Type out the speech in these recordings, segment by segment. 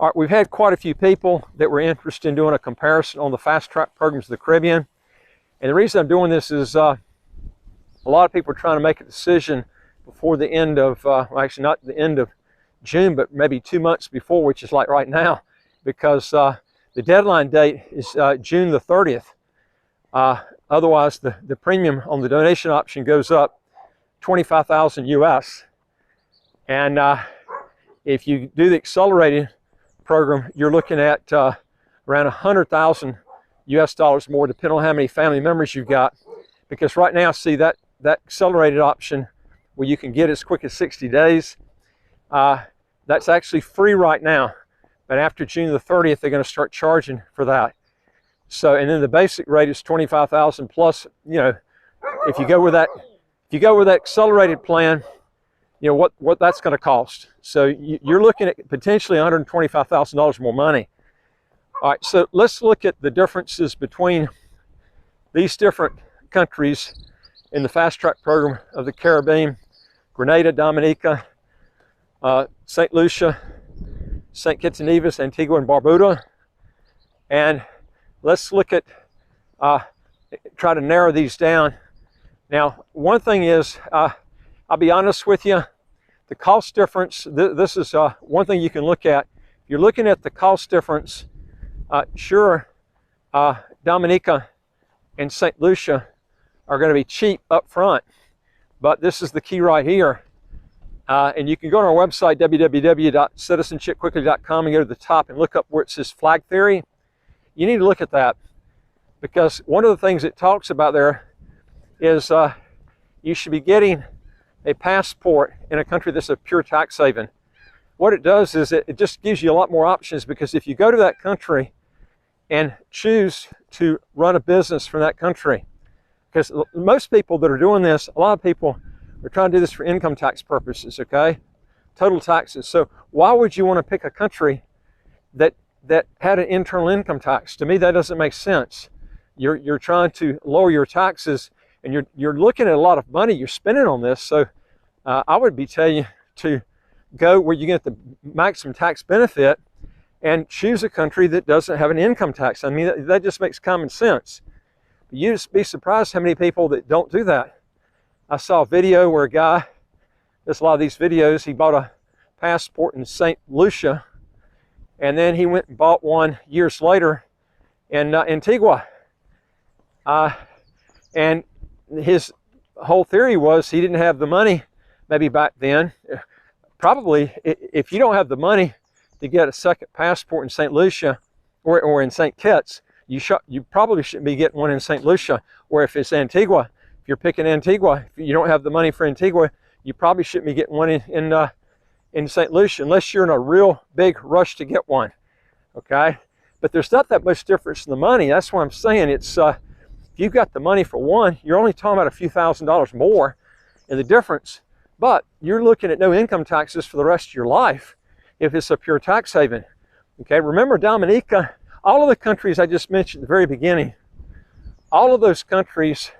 All right, we've had quite a few people that were interested in doing a comparison on the fast track programs of the Caribbean. And the reason I'm doing this is a lot of people are trying to make a decision before the end of, well, actually not the end of June, but maybe 2 months before, which is like right now, because the deadline date is June the 30th. Otherwise, the premium on the donation option goes up 25,000 US. And if you do the accelerated program, you're looking at around 100,000 US dollars more, depending on how many family members you've got. Because right now, see that accelerated option where you can get as quick as 60 days, that's actually free right now. But after June the 30th, they're going to start charging for that. So, and then the basic rate is 25,000 plus. You know, if you go with that accelerated plan, you know what that's going to cost. So you're looking at potentially $125,000 more money. All right, so let's look at the differences between these different countries in the fast track program of the Caribbean: Grenada, Dominica, St. Lucia, St. Kitts and Nevis, Antigua and Barbuda. And let's look at, try to narrow these down. Now, one thing is, I'll be honest with you, the cost difference, this is one thing you can look at. If you're looking at the cost difference, sure, Dominica and St. Lucia are going to be cheap up front, but this is the key right here. And you can go to our website, www.citizenshipquickly.com, and go to the top and look up where it says flag theory. You need to look at that, because one of the things it talks about there is you should be getting a passport in a country that's a pure tax haven. What it does is it just gives you a lot more options, because if you go to that country and choose to run a business from that country, because most people that are doing this, a lot of people are trying to do this for income tax purposes, okay? Total taxes. So why would you want to pick a country that had an internal income tax? To me, that doesn't make sense. You're trying to lower your taxes, and you're looking at a lot of money you're spending on this. So I would be telling you to go where you get the maximum tax benefit and choose a country that doesn't have an income tax. I mean, that just makes common sense. You'd just be surprised how many people that don't do that. I saw a video where a guy, there's a lot of these videos, he bought a passport in St. Lucia, and then he went and bought one years later in Antigua. And his whole theory was he didn't have the money, maybe back then. Probably, if you don't have the money to get a second passport in St. Lucia or in St. Kitts, you probably shouldn't be getting one in St. Lucia. Or if it's Antigua, if you're picking Antigua, if you don't have the money for Antigua, you probably shouldn't be getting one in St. Lucia, unless you're in a real big rush to get one, okay? But there's not that much difference in the money. That's what I'm saying. It's if you've got the money for one, you're only talking about a few $1,000s more in the difference, but you're looking at no income taxes for the rest of your life if it's a pure tax haven, okay? Remember Dominica, all of the countries I just mentioned at the very beginning, all of those countries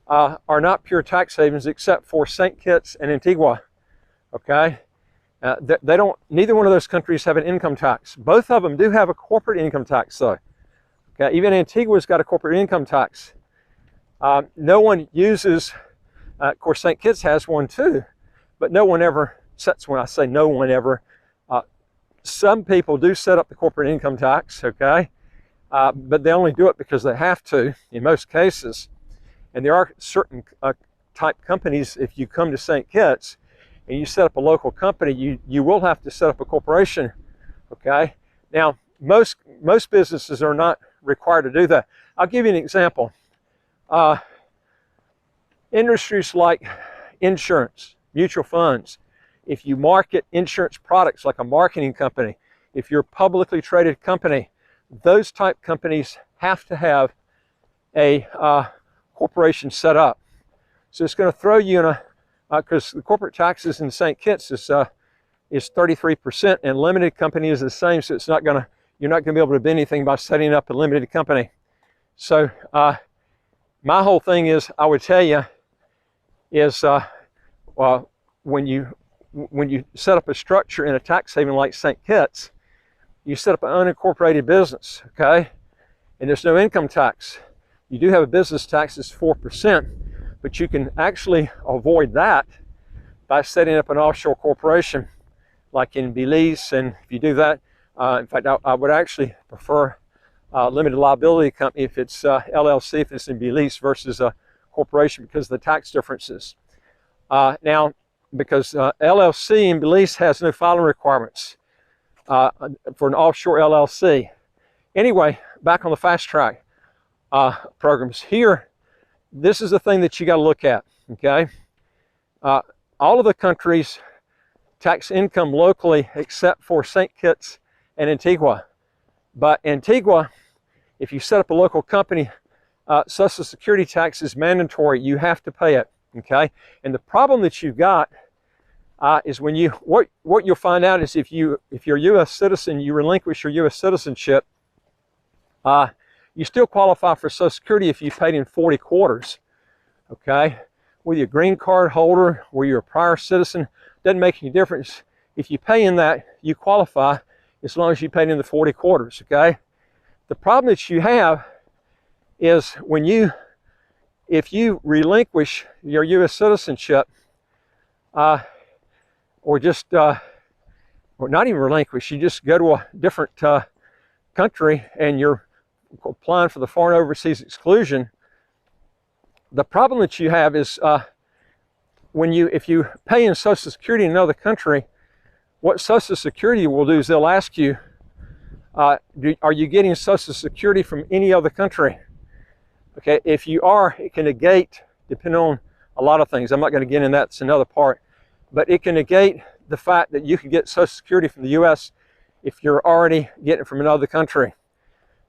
are not pure tax havens except for St. Kitts and Antigua, okay? Neither one of those countries have an income tax. Both of them do have a corporate income tax though. Okay, even Antigua's got a corporate income tax. No one uses, of course St. Kitts has one too, but no one ever sets one. I say no one ever. Some people do set up the corporate income tax, okay? But they only do it because they have to in most cases. And there are certain type companies, if you come to St. Kitts and you set up a local company, you will have to set up a corporation, okay? Now, most businesses are not required to do that. I'll give you an example. Industries like insurance, mutual funds, if you market insurance products like a marketing company, if you're a publicly traded company, those type companies have to have a corporation set up. So it's going to throw you in a, because the corporate taxes in St. Kitts is 33%, and limited company is the same, so it's not going to, you're not going to be able to do anything by setting up a limited company. So my whole thing is, I would tell you, is when you set up a structure in a tax haven like St. Kitts, you set up an unincorporated business, okay, and there's no income tax. You do have a business tax that's 4%, but you can actually avoid that by setting up an offshore corporation like in Belize. And if you do that, in fact, I would actually prefer a limited liability company if it's LLC, if it's in Belize versus a corporation, because of the tax differences. Now, because LLC in Belize has no filing requirements for an offshore LLC. Anyway, back on the fast track programs here, this is the thing that you got to look at, okay? All of the countries tax income locally except for St. Kitts and Antigua. But Antigua, if you set up a local company, Social Security tax is mandatory. You have to pay it, okay? And the problem that you've got is when you, what you'll find out is if you're a U.S. citizen, you relinquish your U.S. citizenship, you still qualify for Social Security if you paid in 40 quarters, okay? Whether you're a green card holder, whether you're a prior citizen, doesn't make any difference. If you pay in that, you qualify as long as you paid in the 40 quarters, okay? The problem that you have is if you relinquish your U.S. citizenship, or not even relinquish, you just go to a different country and you're applying for the foreign overseas exclusion, the problem that you have is if you pay in Social Security in another country, what Social Security will do is they'll ask you, are you getting Social Security from any other country? Okay, if you are, it can negate, depending on a lot of things. I'm not going to get in that, it's another part. But it can negate the fact that you can get Social Security from the U.S. if you're already getting it from another country.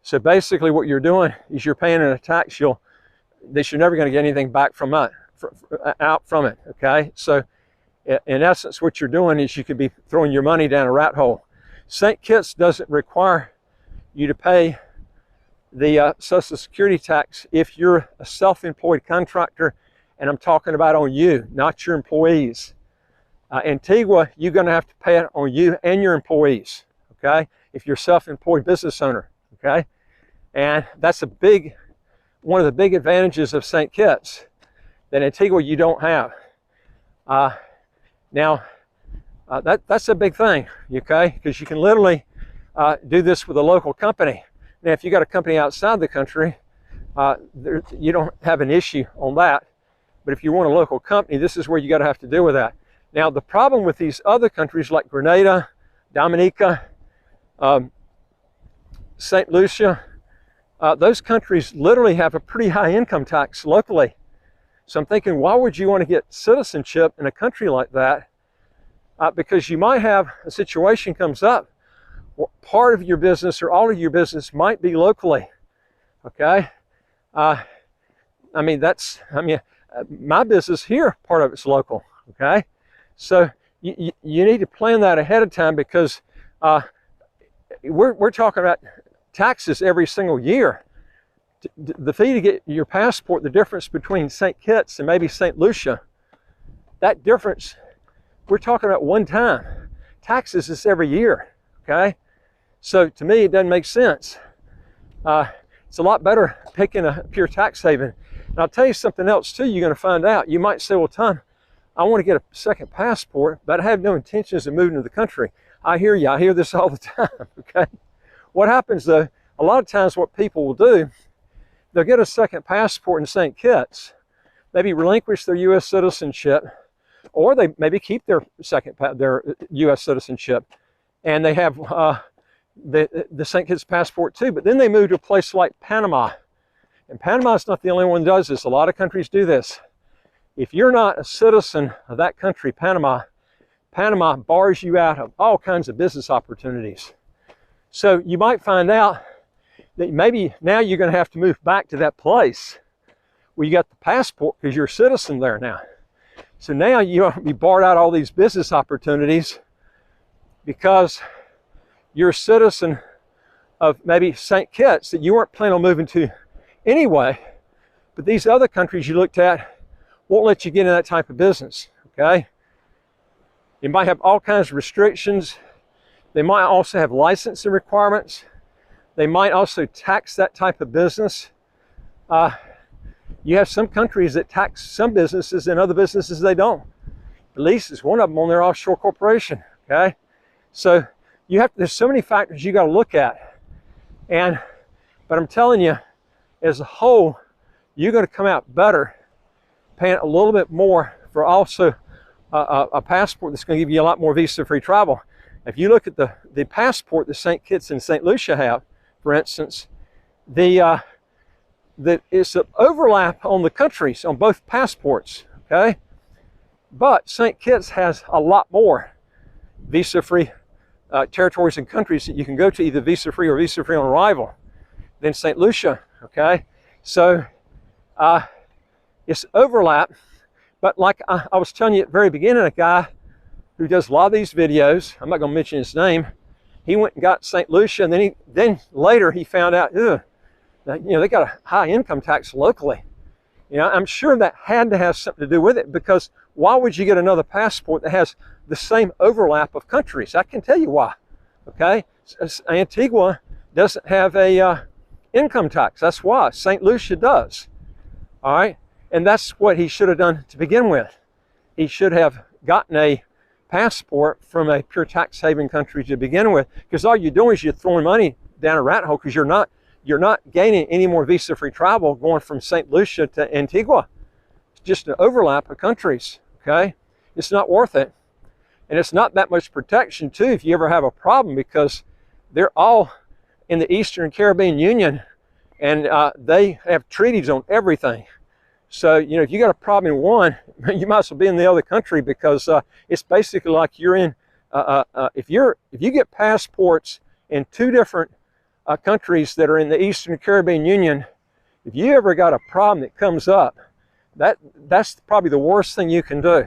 So basically what you're doing is you're paying in a tax that you're never going to get anything back from it, out from it, okay? So in essence, what you're doing is you could be throwing your money down a rat hole. St. Kitts doesn't require you to pay the Social Security tax if you're a self-employed contractor, and I'm talking about on you, not your employees. Antigua, you're going to have to pay it on you and your employees, okay? If you're a self-employed business owner, okay? And that's one of the big advantages of St. Kitts that Antigua you don't have. That's a big thing, okay? Because you can literally do this with a local company. Now, if you got a company outside the country, you don't have an issue on that. But if you want a local company, this is where you got to have to deal with that. Now, the problem with these other countries like Grenada, Dominica, St. Lucia, those countries literally have a pretty high income tax locally. So I'm thinking, why would you want to get citizenship in a country like that? Because you might have a situation comes up where part of your business or all of your business might be locally, okay? My business here, part of it's local, okay? So you need to plan that ahead of time, because we're talking about taxes every single year. The fee to get your passport, the difference between St. Kitts and maybe St. Lucia, that difference, we're talking about one time. Taxes is every year, okay? So to me, it doesn't make sense. It's a lot better picking a pure tax haven. And I'll tell you something else too, you're going to find out. You might say, well, Tom, I want to get a second passport, but I have no intentions of moving to the country. I hear you. I hear this all the time, okay? What happens though, a lot of times what people will do, they'll get a second passport in St. Kitts, maybe relinquish their U.S. citizenship, or they maybe keep their U.S. citizenship, and they have the St. Kitts passport too, but then they move to a place like Panama. And Panama is not the only one that does this. A lot of countries do this. If you're not a citizen of that country, Panama bars you out of all kinds of business opportunities. So you might find out that maybe now you're going to have to move back to that place where you got the passport because you're a citizen there now. So now you'll be barred out all these business opportunities because you're a citizen of maybe St. Kitts that you weren't planning on moving to anyway, but these other countries you looked at won't let you get in that type of business, okay? You might have all kinds of restrictions. They might also have licensing requirements. They might also tax that type of business. You have some countries that tax some businesses and other businesses they don't. Belize is one of them on their offshore corporation, okay? So there's so many factors you got to look at. But I'm telling you, as a whole, you're going to come out better paying a little bit more for also a passport that's going to give you a lot more visa-free travel. If you look at the passport that St. Kitts and St. Lucia have, for instance, it's an overlap on the countries on both passports, okay? But St. Kitts has a lot more visa-free territories and countries that you can go to, either visa-free or visa-free on arrival, than St. Lucia, okay? So it's overlap, but like I was telling you at the very beginning, a guy who does a lot of these videos, I'm not going to mention his name, he went and got St. Lucia, and then later he found out, they got a high income tax locally. I'm sure that had to have something to do with it, because why would you get another passport that has the same overlap of countries? I can tell you why, okay? Antigua doesn't have a income tax. That's why. St. Lucia does, all right? And that's what he should have done to begin with. He should have gotten a passport from a pure tax haven country to begin with, because all you're doing is you're throwing money down a rat hole, because you're not gaining any more visa-free travel going from St. Lucia to Antigua. It's just an overlap of countries, okay? It's not worth it. And it's not that much protection, too, if you ever have a problem, because they're all in the Eastern Caribbean Union, and they have treaties on everything. So, if you got a problem in one, you might as well be in the other country, because it's basically like you're in, if you get passports in two different countries that are in the Eastern Caribbean Union, if you ever got a problem that comes up, that's probably the worst thing you can do.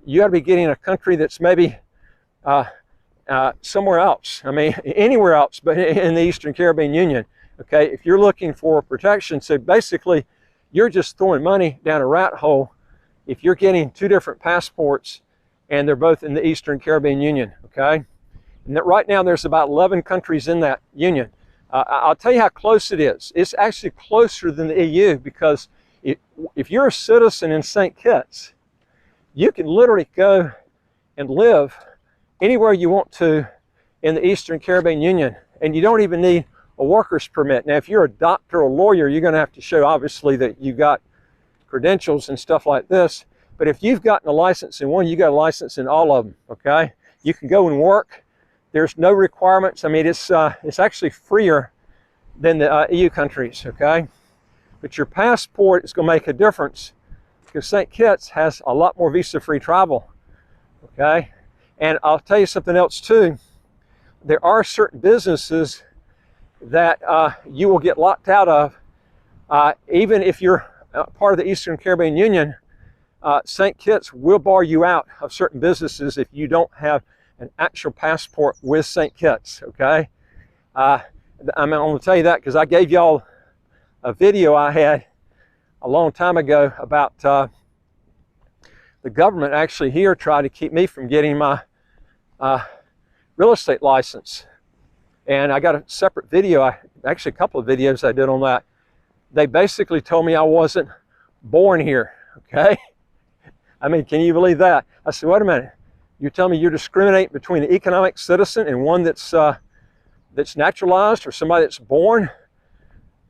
You got to be getting a country that's maybe somewhere else. I mean, anywhere else but in the Eastern Caribbean Union, okay? If you're looking for protection, so basically you're just throwing money down a rat hole if you're getting two different passports and they're both in the Eastern Caribbean Union, okay? And that right now there's about 11 countries in that union. I'll tell you how close it is. It's actually closer than the EU, because if you're a citizen in St. Kitts, you can literally go and live anywhere you want to in the Eastern Caribbean Union, and you don't even need a worker's permit. Now, if you're a doctor or lawyer, you're going to have to show, obviously, that you got credentials and stuff like this. But if you've gotten a license in one, you got a license in all of them, okay? You can go and work. There's no requirements. I mean, it's actually freer than the EU countries, okay? But your passport is going to make a difference, because St. Kitts has a lot more visa-free travel, okay? And I'll tell you something else, too. There are certain businesses that you will get locked out of, even if you're part of the Eastern Caribbean Union. St. Kitts will bar you out of certain businesses if you don't have an actual passport with St. Kitts, okay? I'm going to tell you that because I gave y'all a video I had a long time ago about the government actually here tried to keep me from getting my real estate license. And I got a separate video, actually a couple of videos I did on that. They basically told me I wasn't born here, okay? I mean, can you believe that? I said, wait a minute. You're telling me you're discriminating between an economic citizen and one that's naturalized, or somebody that's born?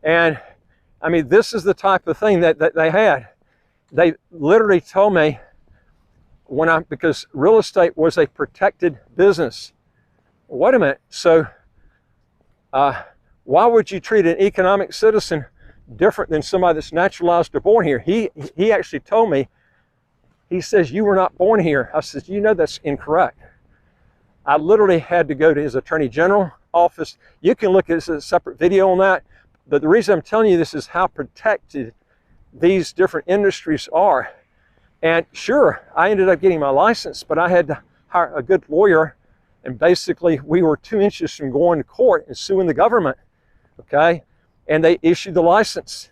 And I mean, this is the type of thing that they had. They literally told me because real estate was a protected business. Wait a minute. So why would you treat an economic citizen different than somebody that's naturalized or born here? He actually told me, he says, you were not born here. I said, you know that's incorrect. I literally had to go to his attorney general office. You can look at a separate video on that. But the reason I'm telling you this is how protected these different industries are. And sure, I ended up getting my license, but I had to hire a good lawyer. And basically, we were 2 inches from going to court and suing the government, okay? And they issued the license.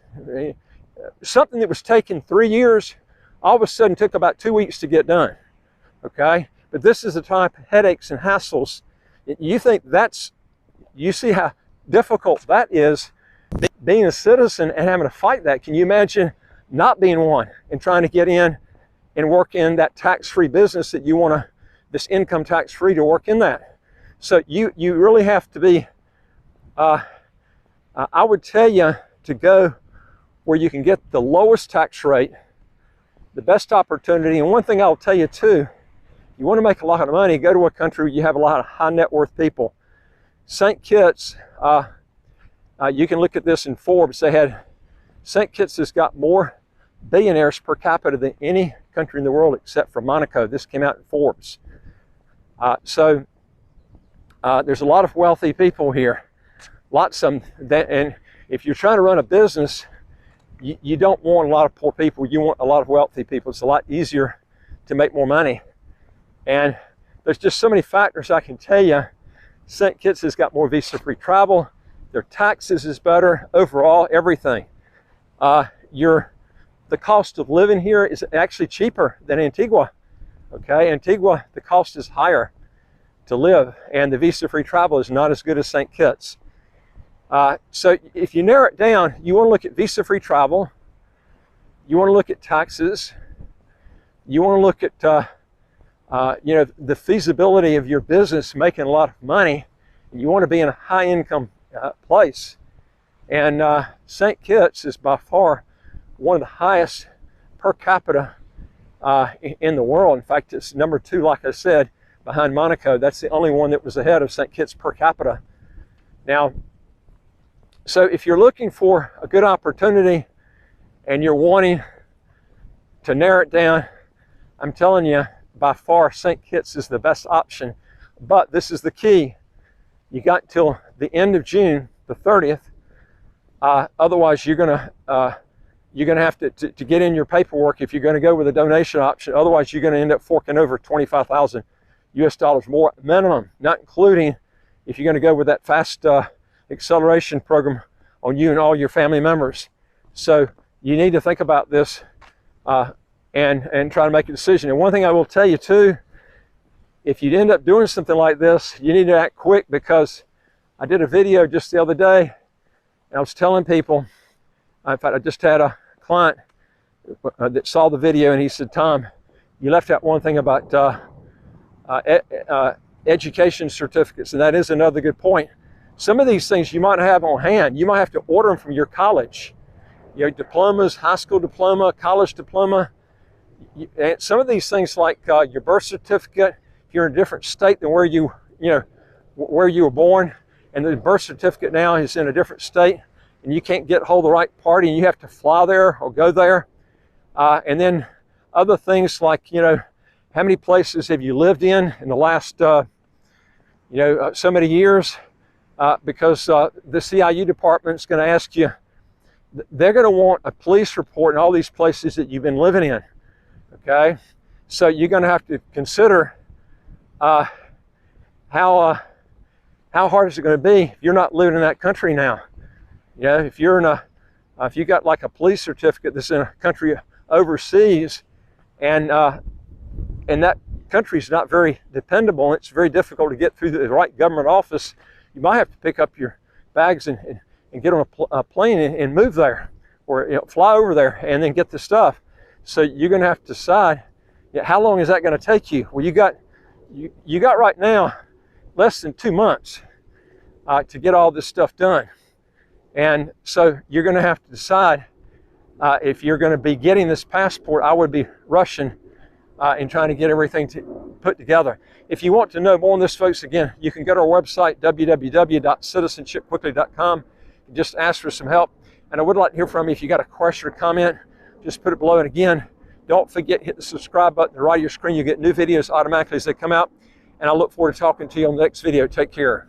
Something that was taking 3 years, all of a sudden took about 2 weeks to get done, okay? But this is the type of headaches and hassles You think you see how difficult that is, being a citizen and having to fight that. Can you imagine not being one and trying to get in and work in that tax-free business that you want to, this income tax-free, to work in that? So you really have to be, I would tell you to go where you can get the lowest tax rate, the best opportunity. And one thing I'll tell you too, you want to make a lot of money, go to a country where you have a lot of high net worth people. St. Kitts, you can look at this in Forbes. St. Kitts has got more billionaires per capita than any country in the world except for Monaco. This came out in Forbes. So there's a lot of wealthy people here. Lots of them. And if you're trying to run a business, you don't want a lot of poor people. You want a lot of wealthy people. It's a lot easier to make more money. And there's just so many factors I can tell you. St. Kitts has got more visa-free travel. Their taxes is better. Overall, everything. The cost of living here is actually cheaper than Antigua. Okay, Antigua, the cost is higher to live, and the visa-free travel is not as good as St. Kitts. So if you narrow it down, you want to look at visa-free travel, you want to look at taxes, you want to look at the feasibility of your business making a lot of money, and you want to be in a high-income place. And St. Kitts is by far one of the highest per capita in the world. In fact, it's number 2, like I said, behind Monaco. That's the only one that was ahead of St. Kitts per capita. Now, so if you're looking for a good opportunity and you're wanting to narrow it down, I'm telling you, by far, St. Kitts is the best option. But this is the key. You got till the end of June, the 30th. Otherwise, you're gonna have to get in your paperwork if you're going to go with a donation option. Otherwise, you're going to end up forking over $25,000 US more minimum, not including if you're going to go with that fast acceleration program on you and all your family members. So you need to think about this and try to make a decision. And one thing I will tell you too, if you end up doing something like this, you need to act quick, because I did a video just the other day and I was telling people, in fact, I just had a client that saw the video and he said, "Tom, you left out one thing about education certificates," and that is another good point. Some of these things you might have on hand. You might have to order them from your college. You know, diplomas, high school diploma, college diploma. And some of these things, like your birth certificate, if you're in a different state than where you were born, and the birth certificate now is in a different state, and you can't get hold of the right party, and you have to fly there or go there. And then other things like, how many places have you lived in the last, so many years? Because the CIU department is going to ask you, they're going to want a police report in all these places that you've been living in. Okay? So you're going to have to consider how hard is it going to be if you're not living in that country now. If you're in if you got like a police certificate that's in a country overseas, and that country is not very dependable, and it's very difficult to get through the right government office, you might have to pick up your bags and get on a plane and move there, or fly over there and then get the stuff. So you're going to have to decide, how long is that going to take you? Well, you got right now less than 2 months to get all this stuff done. And so you're going to have to decide if you're going to be getting this passport. I would be rushing and trying to get everything put together. If you want to know more on this, folks, again, you can go to our website, www.citizenshipquickly.com, and just ask for some help. And I would like to hear from you. If you got a question or comment, just put it below. And again, don't forget, hit the subscribe button at the right of your screen. You get new videos automatically as they come out. And I look forward to talking to you on the next video. Take care.